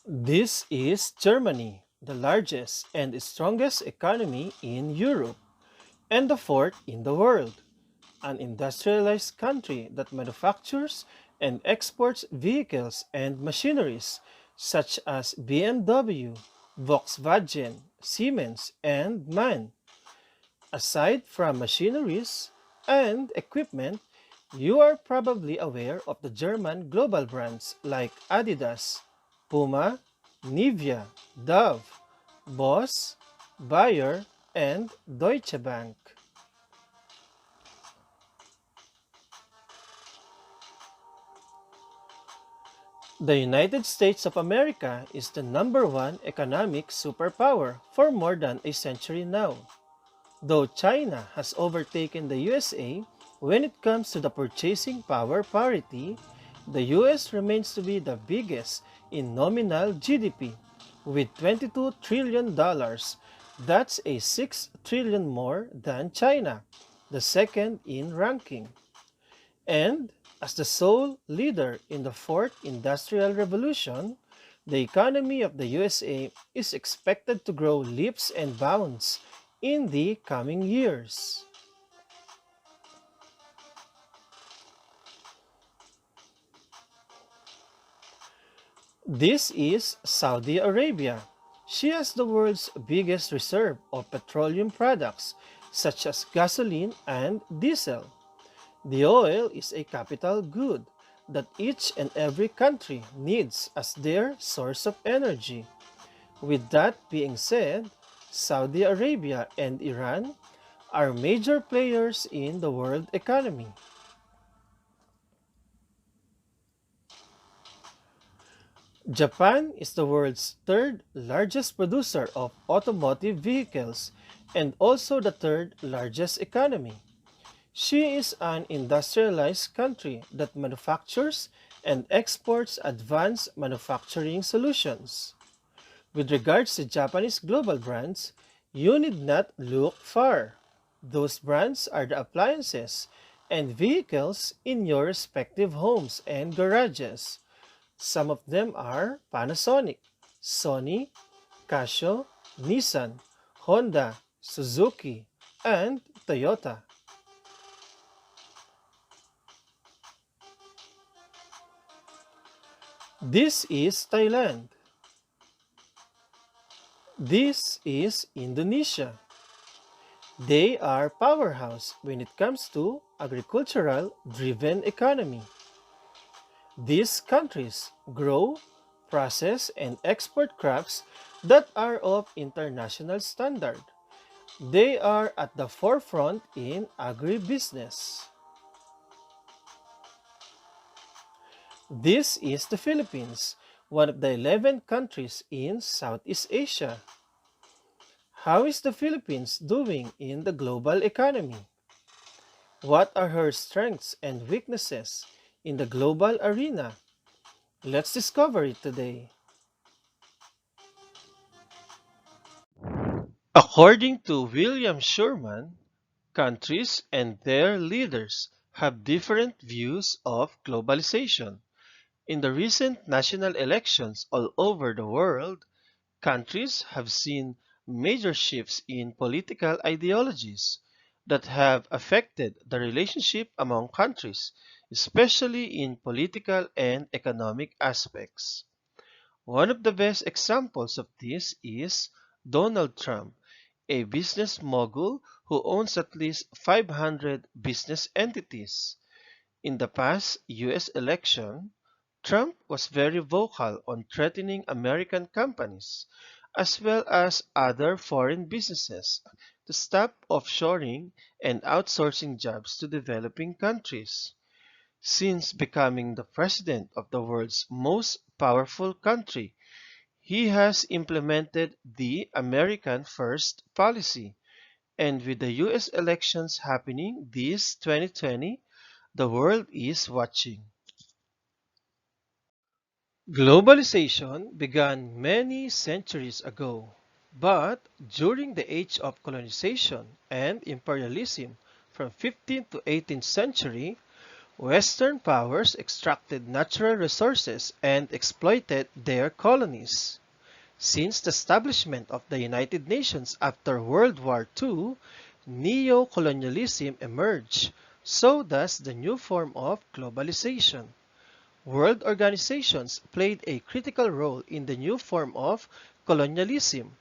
This is Germany, the largest and strongest economy in Europe, and the fourth in the world, an industrialized country that manufactures and exports vehicles and machineries such as BMW, Volkswagen, Siemens, and MAN. Aside from machineries and equipment, you are probably aware of the German global brands like Adidas, Puma, Nivea, Dove, Boss, Bayer, and Deutsche Bank. The United States of America is the number one economic superpower for more than a century now. Though China has overtaken the USA when it comes to the purchasing power parity, the US remains to be the biggest in nominal GDP with $22 trillion. That's a 6 trillion more than China, the second in ranking. And as the sole leader in the fourth industrial revolution, the economy of the USA is expected to grow leaps and bounds in the coming years. This is Saudi Arabia. She has the world's biggest reserve of petroleum products such as gasoline and diesel. The oil is a capital good that each and every country needs as their source of energy. With that being said, Saudi Arabia and Iran are major players in the world economy. Japan is the world's third largest producer of automotive vehicles and also the third largest economy. She is an industrialized country that manufactures and exports advanced manufacturing solutions. With regards to Japanese global brands, you need not look far. Those brands are the appliances and vehicles in your respective homes and garages. Some of them are Panasonic, Sony, Casio, Nissan, Honda, Suzuki, and Toyota. This is Thailand. This is Indonesia. They are powerhouse when it comes to agricultural driven economy. These countries grow, process, and export crops that are of international standard. They are at the forefront in agribusiness. This is the Philippines, one of the 11 countries in Southeast Asia. How is the Philippines doing in the global economy? What are her strengths and weaknesses in the global arena? Let's discover it today. According to William Schurman, countries and their leaders have different views of globalization. In the recent national elections all over the world, countries have seen major shifts in political ideologies that have affected the relationship among countries, especially in political and economic aspects. One of the best examples of this is Donald Trump, a business mogul who owns at least 500 business entities. In the past US election, Trump was very vocal on threatening American companies, as well as other foreign businesses, to stop offshoring and outsourcing jobs to developing countries. Since becoming the president of the world's most powerful country, he has implemented the American First policy. And with the US elections happening this 2020, the world is watching. Globalization began many centuries ago, but during the age of colonization and imperialism from 15th to 18th century, Western powers extracted natural resources and exploited their colonies. Since the establishment of the United Nations after World War II, neo-colonialism emerged. So does the new form of globalization. World organizations played a critical role in the new form of colonialism.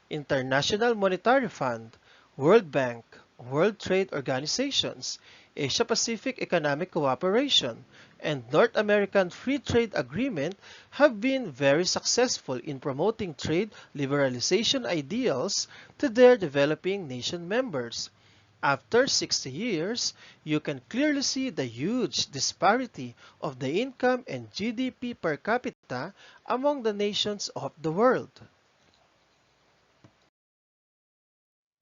International Monetary Fund, World Bank, World Trade Organizations, Asia-Pacific Economic Cooperation, and North American Free Trade Agreement have been very successful in promoting trade liberalization ideals to their developing nation members. After 60 years, you can clearly see the huge disparity of the income and GDP per capita among the nations of the world.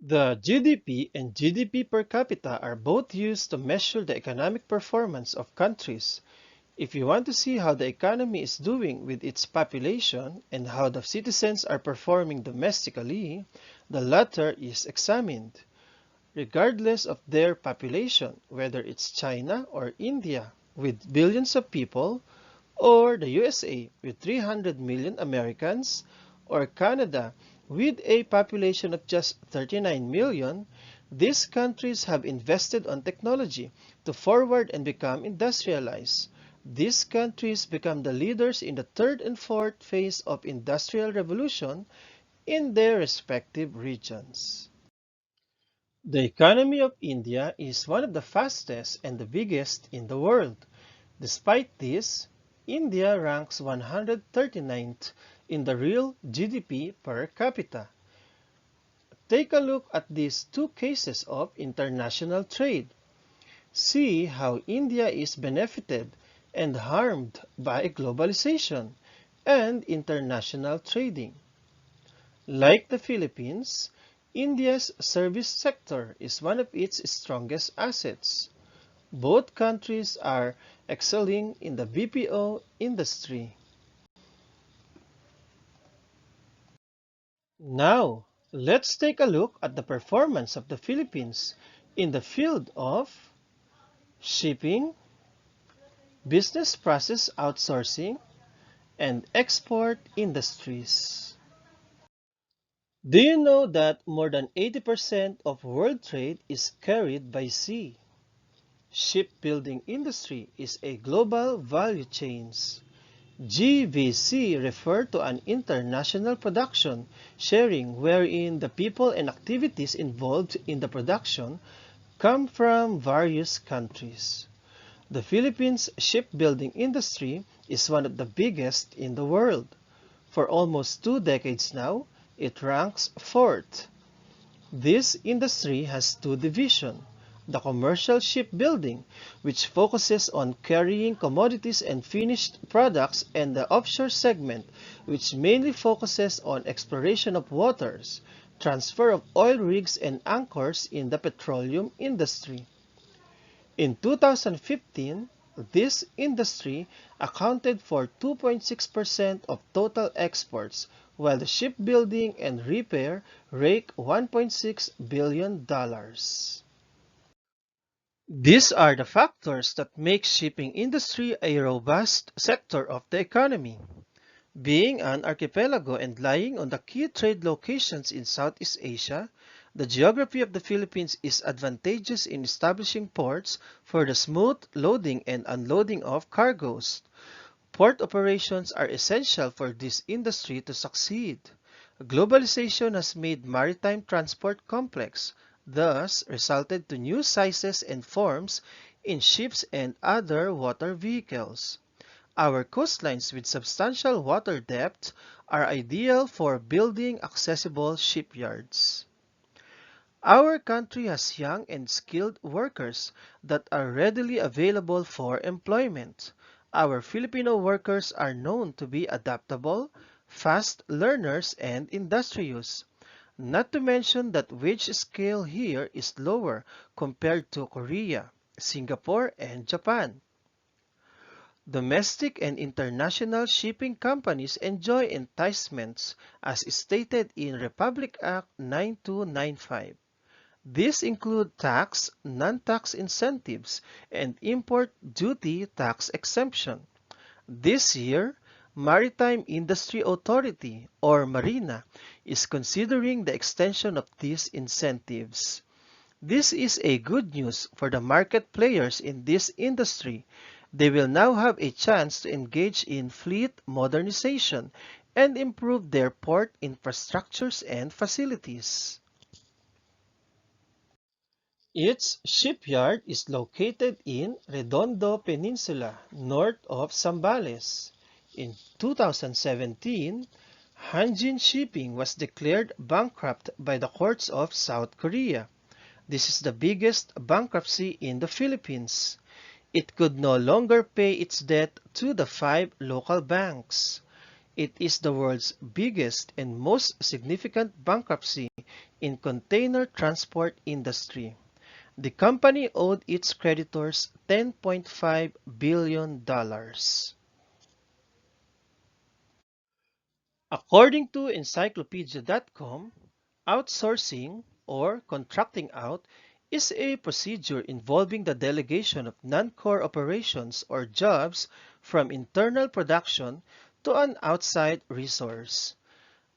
The GDP and GDP per capita are both used to measure the economic performance of countries. If you want to see how the economy is doing with its population and how the citizens are performing domestically, the latter is examined, regardless of their population, whether it's China or India with billions of people, or the USA with 300 million Americans, or Canada with a population of just 39 million. These countries have invested on technology to forward and become industrialized. These countries become the leaders in the third and fourth phase of industrial revolution in their respective regions. The economy of India is one of the fastest and the biggest in the world. Despite this, India ranks 139th in the real GDP per capita. Take a look at these two cases of international trade. See how India is benefited and harmed by globalization and international trading. Like the Philippines, India's service sector is one of its strongest assets. Both countries are excelling in the BPO industry. Now, let's take a look at the performance of the Philippines in the field of shipping, business process outsourcing, and export industries. Do you know that more than 80% of world trade is carried by sea? Shipbuilding industry is a global value chain. GVC refer to an international production sharing wherein the people and activities involved in the production come from various countries. The Philippines shipbuilding industry is one of the biggest in the world. For almost 2 decades now, it ranks fourth. This industry has two divisions: the commercial shipbuilding, which focuses on carrying commodities and finished products, and the offshore segment, which mainly focuses on exploration of waters, transfer of oil rigs and anchors in the petroleum industry. In 2015, this industry accounted for 2.6% of total exports, while the shipbuilding and repair rake $1.6 billion. These are the factors that make shipping industry a robust sector of the economy. Being an archipelago and lying on the key trade locations in Southeast Asia, the geography of the Philippines is advantageous in establishing ports for the smooth loading and unloading of cargoes. Port operations are essential for this industry to succeed. Globalization has made maritime transport complex, thus resulted to new sizes and forms in ships and other water vehicles. Our coastlines with substantial water depth are ideal for building accessible shipyards. Our country has young and skilled workers that are readily available for employment. Our Filipino workers are known to be adaptable, fast learners, and industrious. Not to mention that wage scale here is lower compared to Korea, Singapore, and Japan. Domestic and international shipping companies enjoy enticements as stated in Republic Act 9295. These include tax, non-tax incentives, and import duty tax exemption. This year, Maritime Industry Authority, or MARINA, is considering the extension of these incentives. This is a good news for the market players in this industry. They will now have a chance to engage in fleet modernization and improve their port infrastructures and facilities. Its shipyard is located in Redondo Peninsula, north of Zambales. In 2017, Hanjin Shipping was declared bankrupt by the courts of South Korea. This is the biggest bankruptcy in the Philippines. It could no longer pay its debt to the five local banks. It is the world's biggest and most significant bankruptcy in container transport industry. The company owed its creditors $10.5 billion. According to encyclopedia.com, outsourcing or contracting out is a procedure involving the delegation of non-core operations or jobs from internal production to an outside resource.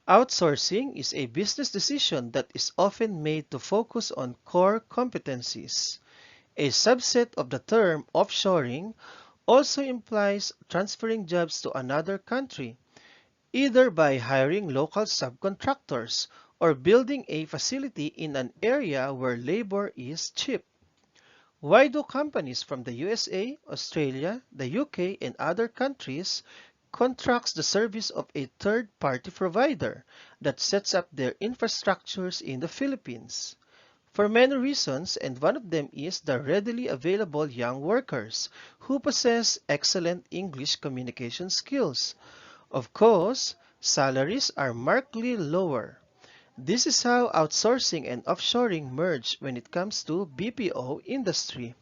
Outsourcing is a business decision that is often made to focus on core competencies. A subset of the term offshoring also implies transferring jobs to another country, either by hiring local subcontractors or building a facility in an area where labor is cheap. Why do companies from the USA, Australia, the UK, and other countries contract the service of a third-party provider that sets up their infrastructures in the Philippines? For many reasons, and one of them is the readily available young workers who possess excellent English communication skills. Of course, salaries are markedly lower. This is how outsourcing and offshoring merge when it comes to BPO industry.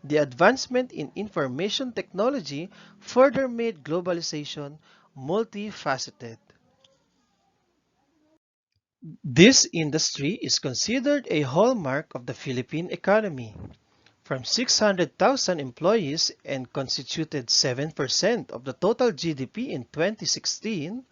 The advancement in information technology further made globalization multifaceted. This industry is considered a hallmark of the Philippine economy. From 600,000 employees and constituted 7% of the total GDP in 2016,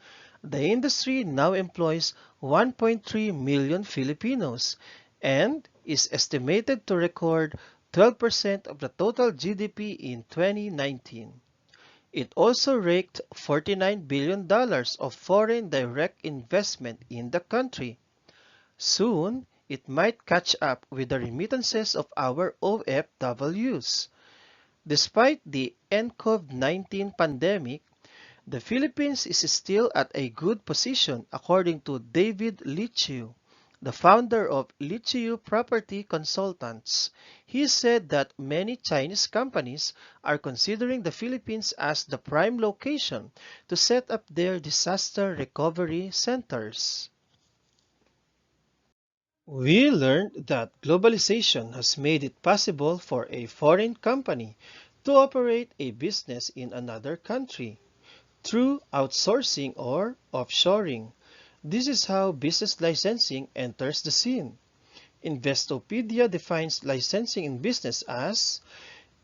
the industry now employs 1.3 million Filipinos and is estimated to record 12% of the total GDP in 2019. It also raked $49 billion of foreign direct investment in the country. Soon, it might catch up with the remittances of our OFWs. Despite the COVID-19 pandemic, the Philippines is still at a good position according to David Lichiu, the founder of Lichiu Property Consultants. He said that many Chinese companies are considering the Philippines as the prime location to set up their disaster recovery centers. We learned that globalization has made it possible for a foreign company to operate a business in another country through outsourcing or offshoring. This is how business licensing enters the scene. Investopedia defines licensing in business as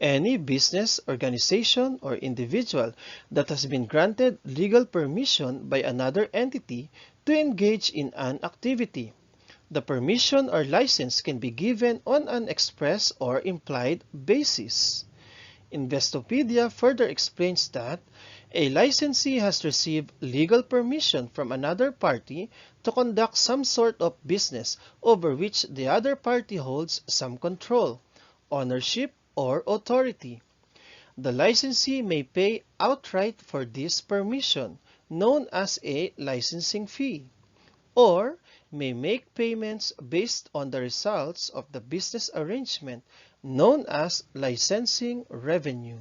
any business, organization, or individual that has been granted legal permission by another entity to engage in an activity. The permission or license can be given on an express or implied basis. Investopedia further explains that a licensee has received legal permission from another party to conduct some sort of business over which the other party holds some control, ownership, or authority. The licensee may pay outright for this permission, known as a licensing fee, or may make payments based on the results of the business arrangement, known as licensing revenue.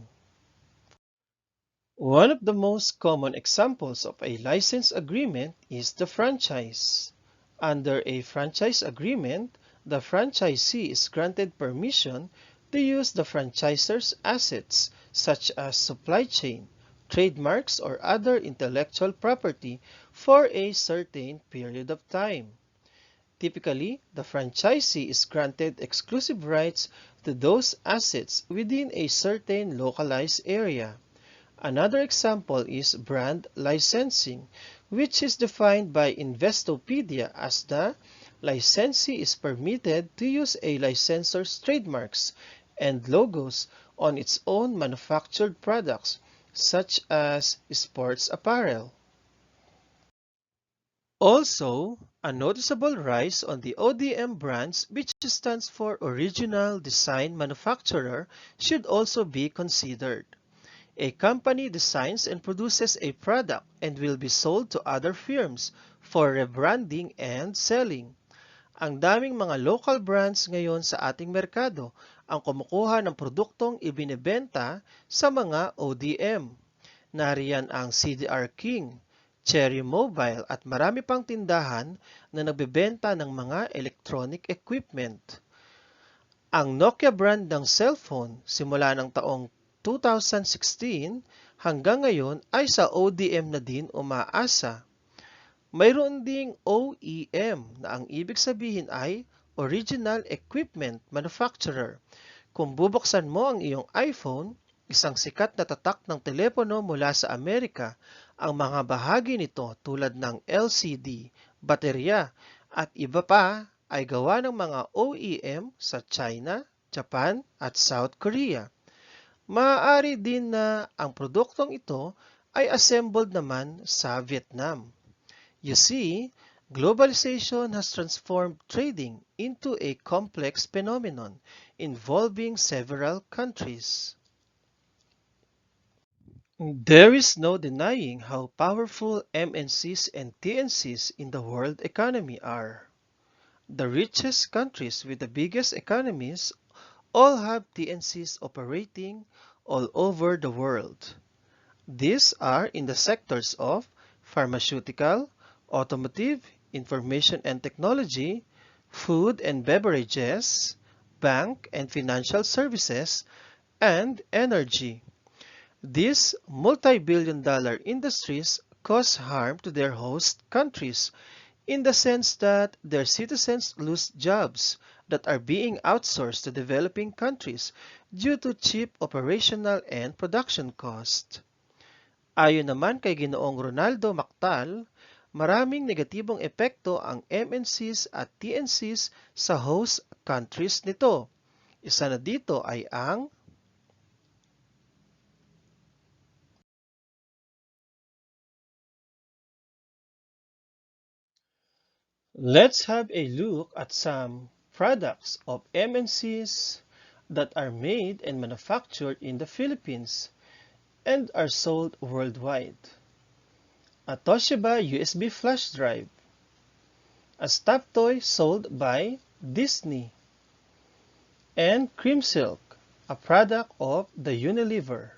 One of the most common examples of a license agreement is the franchise. Under a franchise agreement, the franchisee is granted permission to use the franchisor's assets, such as supply chain, trademarks, or other intellectual property for a certain period of time. Typically, the franchisee is granted exclusive rights to those assets within a certain localized area. Another example is brand licensing, which is defined by Investopedia as the licensee is permitted to use a licensor's trademarks and logos on its own manufactured products, such as sports apparel. Also, a noticeable rise on the ODM brands, which stands for Original Design Manufacturer, should also be considered. A company designs and produces a product and will be sold to other firms for rebranding and selling. Ang daming mga local brands ngayon sa ating merkado ang kumukuha ng produktong ibinebenta sa mga ODM. Nariyan ang CDR King, Cherry Mobile at marami pang tindahan na nagbebenta ng mga electronic equipment. Ang Nokia brand ng cellphone simula ng taong 2016 hanggang ngayon ay sa ODM na din umaasa. Mayroon ding OEM na ang ibig sabihin ay Original Equipment Manufacturer. Kung bubuksan mo ang iyong iPhone, isang sikat na tatak ng telepono mula sa Amerika, ang mga bahagi nito tulad ng LCD, baterya at iba pa ay gawa ng mga OEM sa China, Japan at South Korea. Maaari din na ang produktong ito ay assembled naman sa Vietnam. You see, globalization has transformed trading into a complex phenomenon involving several countries. There is no denying how powerful MNCs and TNCs in the world economy are. The richest countries with the biggest economies all have TNCs operating all over the world. These are in the sectors of pharmaceutical, automotive, information and technology, food and beverages, bank and financial services, and energy. These multi-billion-dollar industries cause harm to their host countries in the sense that their citizens lose jobs that are being outsourced to developing countries due to cheap operational and production cost. Ayon naman kay Ginoong Ronaldo Mactal, maraming negatibong epekto ang MNCs at TNCs sa host countries nito. Isa na dito ay ang Let's have a look at some products of MNCs that are made and manufactured in the Philippines and are sold worldwide. A Toshiba USB flash drive. A stuffed toy sold by Disney. And Cream Silk, a product of the Unilever.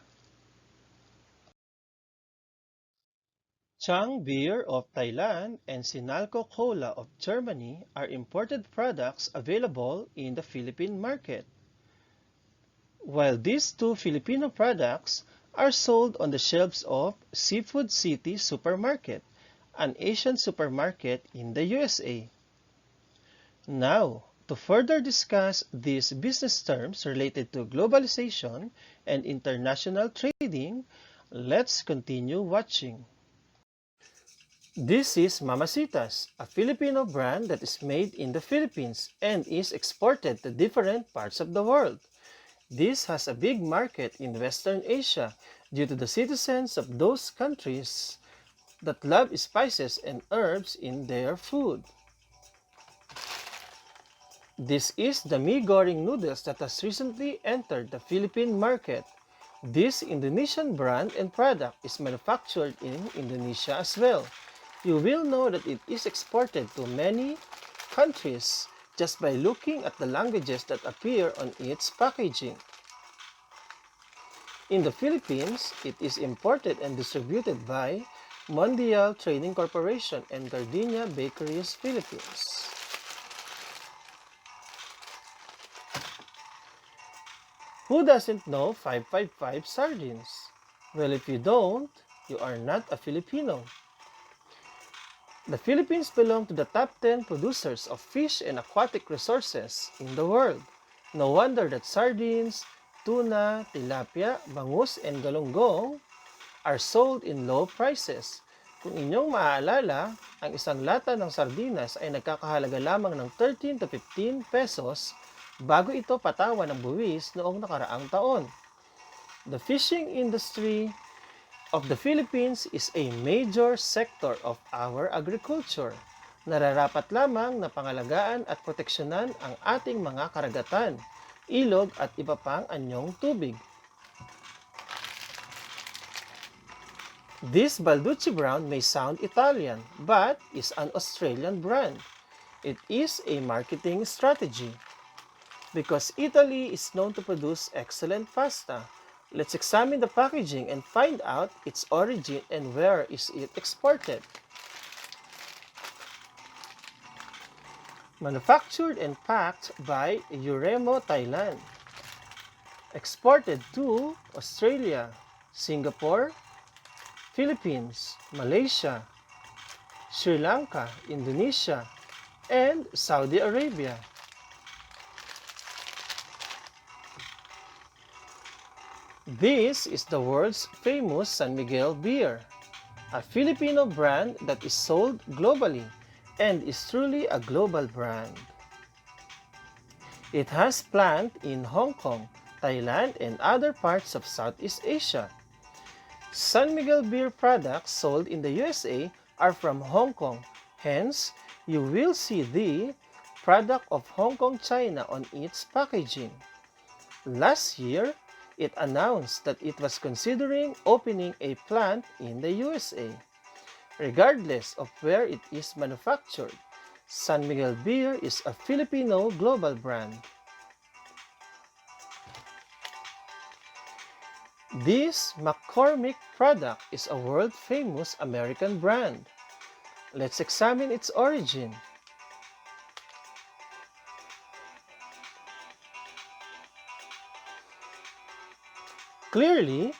Chang Beer of Thailand and Sinalco Cola of Germany are imported products available in the Philippine market. While these two Filipino products are sold on the shelves of Seafood City Supermarket, an Asian supermarket in the USA. Now, to further discuss these business terms related to globalization and international trading, let's continue watching. This is Mamacitas, a Filipino brand that is made in the Philippines and is exported to different parts of the world. This has a big market in Western Asia due to the citizens of those countries that love spices and herbs in their food. This is the Gourding Noodles that has recently entered the Philippine market. This Indonesian brand and product is manufactured in Indonesia as well. You will know that it is exported to many countries just by looking at the languages that appear on its packaging. In the Philippines, it is imported and distributed by Mondial Trading Corporation and Gardenia Bakeries Philippines. Who doesn't know 555 sardines? Well, if you don't, you are not a Filipino. The Philippines belong to the top 10 producers of fish and aquatic resources in the world. No wonder that sardines, tuna, tilapia, bangus, and galunggong are sold in low prices. Kung inyong maaalala, ang isang lata ng sardinas ay nagkakahalaga lamang ng 13 to 15 pesos bago ito patawan ng buwis noong nakaraang taon. The fishing industry of the Philippines is a major sector of our agriculture. Nararapat lamang na pangalagaan at proteksyonan ang ating mga karagatan, ilog at iba pang anyong tubig. This Balducci brown may sound Italian, but is an Australian brand. It is a marketing strategy. Because Italy is known to produce excellent pasta, let's examine the packaging and find out its origin and where is it exported. Manufactured and packed by Euremo, Thailand. Exported to Australia, Singapore, Philippines, Malaysia, Sri Lanka, Indonesia, and Saudi Arabia. This is the world's famous San Miguel Beer, a Filipino brand that is sold globally and is truly a global brand. It has plant in Hong Kong, Thailand, and other parts of Southeast Asia. San Miguel Beer products sold in the USA are from Hong Kong, hence you will see the product of Hong Kong, China on its packaging. Last year, it announced that it was considering opening a plant in the USA. Regardless of where it is manufactured, San Miguel Beer is a Filipino global brand. This McCormick product is a world-famous American brand. Let's examine its origin. Clearly,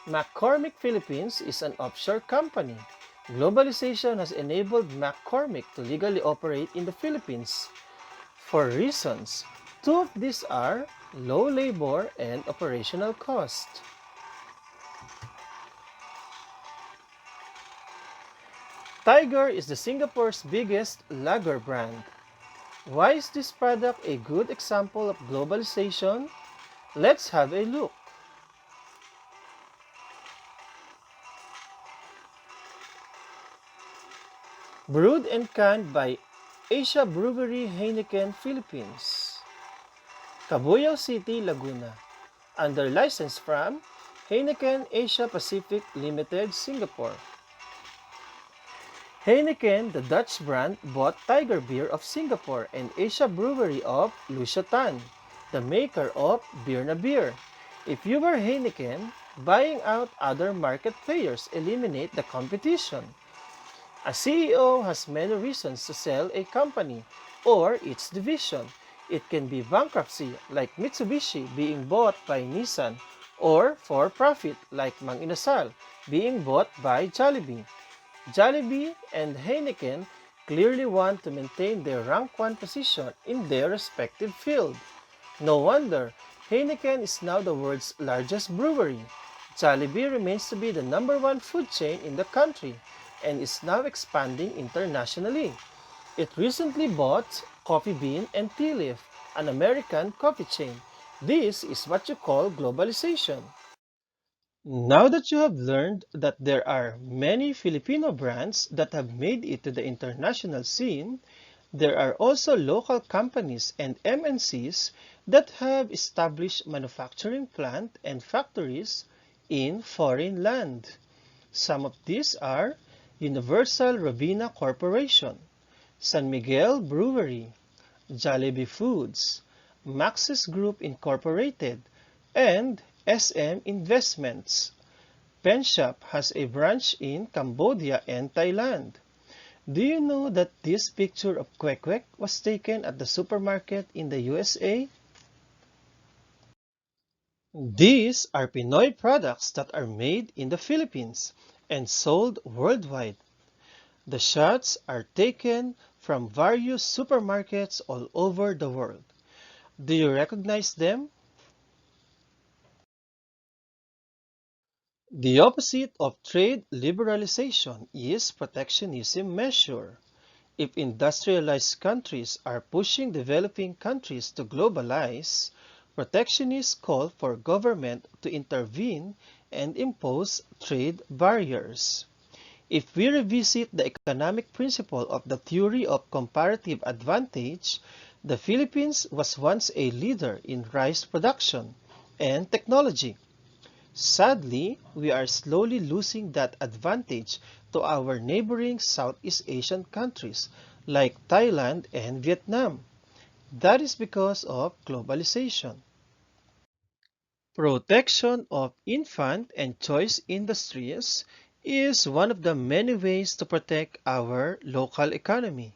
McCormick Philippines is an offshore company. Globalization has enabled McCormick to legally operate in the Philippines for reasons. Two of these are low labor and operational cost. Tiger is the Singapore's biggest lager brand. Why is this product a good example of globalization? Let's have a look. Brewed and canned by Asia Brewery Heineken Philippines, Cabuyao City, Laguna, under license from Heineken Asia Pacific Limited, Singapore. Heineken, the Dutch brand, bought Tiger Beer of Singapore and Asia Brewery of Lusiatan, the maker of Beer na Beer. If you were Heineken, buying out other market players eliminate the competition. A CEO has many reasons to sell a company or its division. It can be bankruptcy, like Mitsubishi being bought by Nissan, or for profit, like Mang Inasal being bought by Jollibee. Jollibee and Heineken clearly want to maintain their rank 1 position in their respective field. No wonder Heineken is now the world's largest brewery. Jollibee remains to be the #1 food chain in the country and is now expanding internationally. It recently bought Coffee Bean and Tea Leaf, an American coffee chain. This is what you call globalization. Now that you have learned that there are many Filipino brands that have made it to the international scene, there are also local companies and MNCs that have established manufacturing plant and factories in foreign land. Some of these are Universal Robina Corporation, San Miguel Brewery, Jollibee Foods, Maxis Group Incorporated, and SM Investments. Penshop has a branch in Cambodia and Thailand. Do you know that this picture of Kwek Kwek was taken at the supermarket in the USA? These are Pinoy products that are made in the Philippines and sold worldwide. The shots are taken from various supermarkets all over the world. Do you recognize them? The opposite of trade liberalization is protectionism measure. If industrialized countries are pushing developing countries to globalize, protectionists call for government to intervene and impose trade barriers. If we revisit the economic principle of the theory of comparative advantage, the Philippines was once a leader in rice production and technology. Sadly, we are slowly losing that advantage to our neighboring Southeast Asian countries like Thailand and Vietnam. That is because of globalization. Protection of infant and choice industries is one of the many ways to protect our local economy.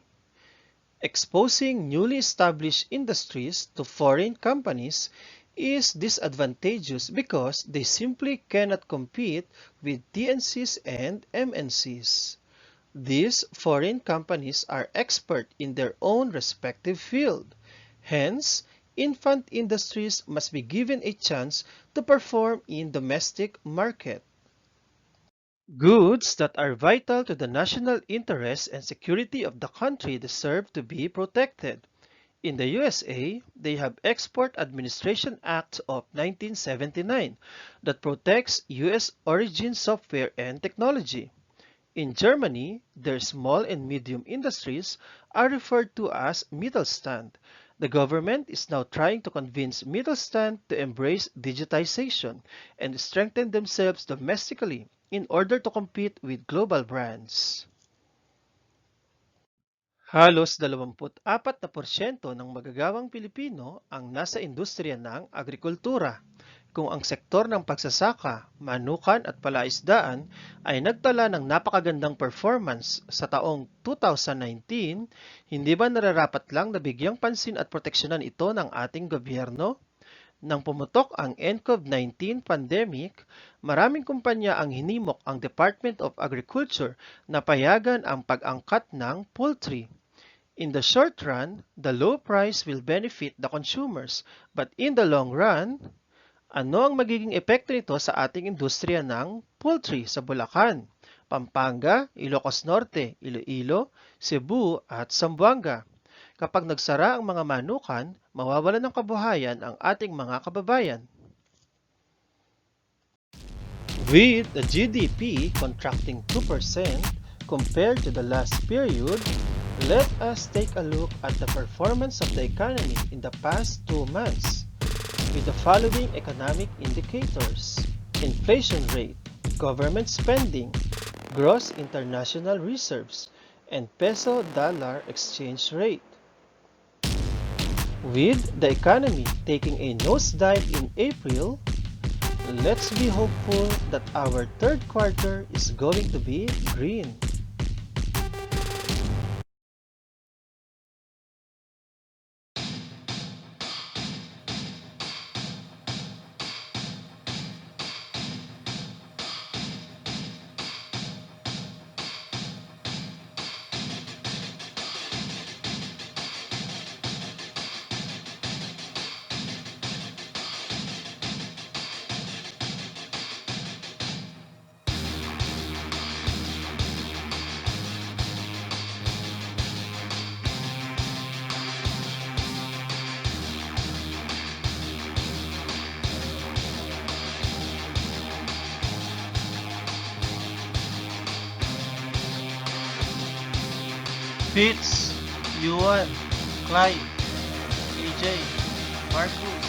Exposing newly established industries to foreign companies is disadvantageous because they simply cannot compete with TNCs and MNCs. These foreign companies are expert in their own respective field. Hence, infant industries must be given a chance to perform in domestic market. Goods that are vital to the national interest and security of the country deserve to be protected. In the USA, they have Export Administration Act of 1979 that protects US origin software and technology. In Germany, their small and medium industries are referred to as Mittelstand. The government is now trying to convince Mittelstand to embrace digitization and strengthen themselves domestically in order to compete with global brands. Halos 24% ng magagawang Pilipino ang nasa industriya ng agrikultura. Kung ang sektor ng pagsasaka, manukan at palaisdaan ay nagtala ng napakagandang performance sa taong 2019, hindi ba nararapat lang na bigyang pansin at proteksyonan ito ng ating gobyerno? Nang pumutok ang COVID-19 pandemic, maraming kumpanya ang hinimok ang Department of Agriculture na payagan ang pag-angkat ng poultry. In the short run, the low price will benefit the consumers, but in the long run, ano ang magiging epekto nito sa ating industriya ng poultry sa Bulacan, Pampanga, Ilocos Norte, Iloilo, Cebu at Zamboanga? Kapag nagsara ang mga manukan, mawawalan ng kabuhayan ang ating mga kababayan. With the GDP contracting 2% compared to the last period, let us take a look at the performance of the economy in the past 2 months with the following economic indicators: inflation rate, government spending, gross international reserves, and peso-dollar exchange rate. With the economy taking a nosedive in April, let's be hopeful that our third quarter is going to be green. Fitz, Yuan, Clyde, AJ, Marcus,